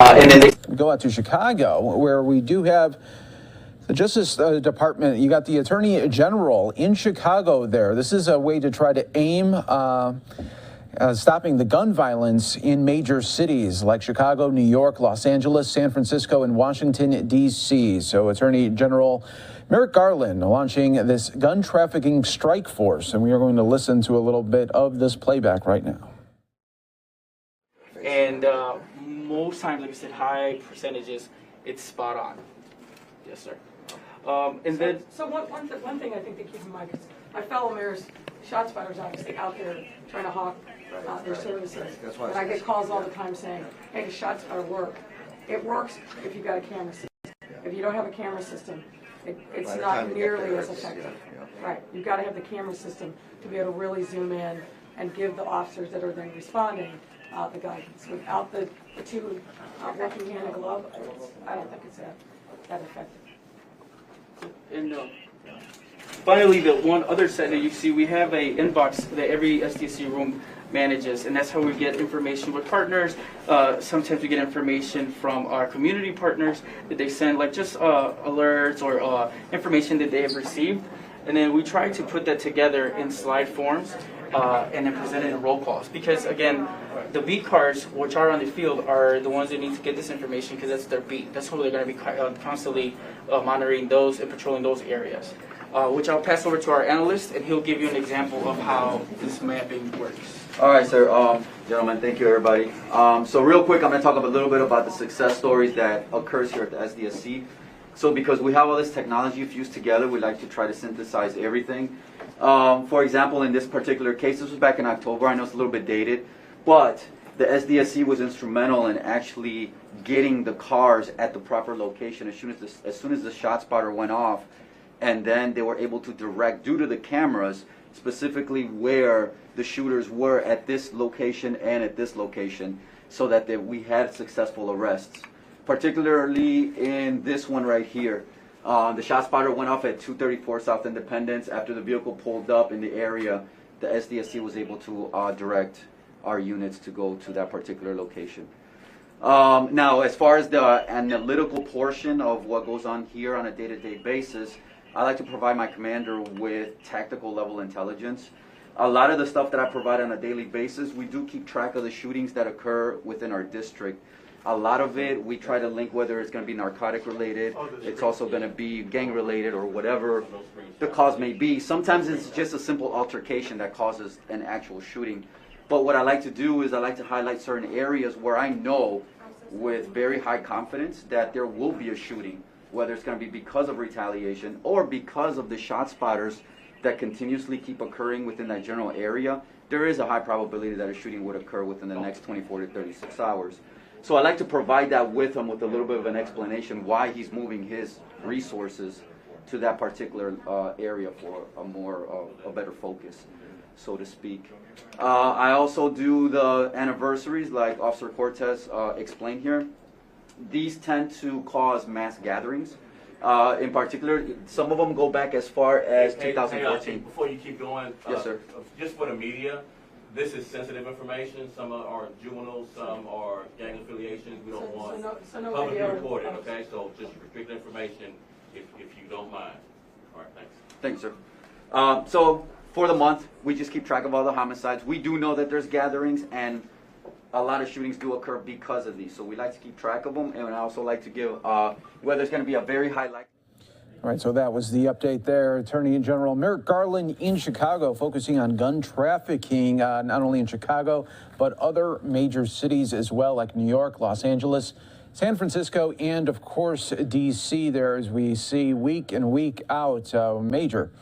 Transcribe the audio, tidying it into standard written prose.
And then they go out to Chicago, where we do have the Justice Department. You got the Attorney General in Chicago there. This is a way to try to aim stopping the gun violence in major cities like Chicago, New York, Los Angeles, San Francisco, and Washington, D.C. So Attorney General Merrick Garland launching this gun trafficking strike force. And we are going to listen to a little bit of this playback right now. And most times, like I said, high percentages, it's spot on. Yes, sir. And then... So one thing I think to keep in mind, because my fellow mayors, shot spotters obviously out there trying to hawk their services. And I get calls all the time saying, hey, does shot spotter work? It works if you've got a camera system. If you don't have a camera system, it's not nearly as effective. Right. You've got to have the camera system to be able to really zoom in and give the officers that are then responding the guidance. Without the two working hand in glove, I don't think it's that effective. And finally, the one other set that you see, we have a inbox that every SDSC room manages, and that's how we get information with partners. Sometimes we get information from our community partners that they send, like just alerts or information that they have received, and then we try to put that together in slide forms and then present it in roll calls. Because again, the beat cars, which are on the field, are the ones that need to get this information because that's their beat. That's who they're going to be constantly monitoring those and patrolling those areas. Which I'll pass over to our analyst, and he'll give you an example of how this mapping works. All right, sir. Gentlemen, thank you, everybody. So real quick, I'm going to talk a little bit about the success stories that occurs here at the SDSC. So because we have all this technology fused together, we like to try to synthesize everything. For example, in this particular case, this was back in October. I know it's a little bit dated, but the SDSC was instrumental in actually getting the cars at the proper location as soon as the shot spotter went off. And then they were able to direct, due to the cameras, specifically where the shooters were at this location and at this location, so that we had successful arrests. Particularly in this one right here. The shot spotter went off at 234 South Independence. After the vehicle pulled up in the area, the SDSC was able to direct our units to go to that particular location. Now, as far as the analytical portion of what goes on here on a day-to-day basis, I like to provide my commander with tactical level intelligence. A lot of the stuff that I provide on a daily basis, we do keep track of the shootings that occur within our district. A lot of it, we try to link whether it's going to be narcotic related, it's also going to be gang related, or whatever the cause may be. Sometimes it's just a simple altercation that causes an actual shooting. But what I like to do is I like to highlight certain areas where I know with very high confidence that there will be a shooting, whether it's going to be because of retaliation or because of the shot spotters that continuously keep occurring within that general area. There is a high probability that a shooting would occur within the next 24 to 36 hours. So I like to provide that with him with a little bit of an explanation why he's moving his resources to that particular area for a better focus, so to speak. I also do the anniversaries, like Officer Cortez explained here. These tend to cause mass gatherings. In particular, some of them go back as far as 2014. Before you keep going, yes, sir. Just for the media, this is sensitive information. Some are juveniles, some are gang affiliations. We don't want publicly reported, okay? So just restrict information if you don't mind. All right, thanks. Thanks, sir. So for the month, we just keep track of all the homicides. We do know that there's gatherings, and a lot of shootings do occur because of these. So we like to keep track of them, and I also like to give where there's going to be a very high likelihood. All right, so that was the update there. Attorney General Merrick Garland in Chicago, focusing on gun trafficking, not only in Chicago, but other major cities as well, like New York, Los Angeles, San Francisco, and of course, D.C. there, as we see week in, week out, major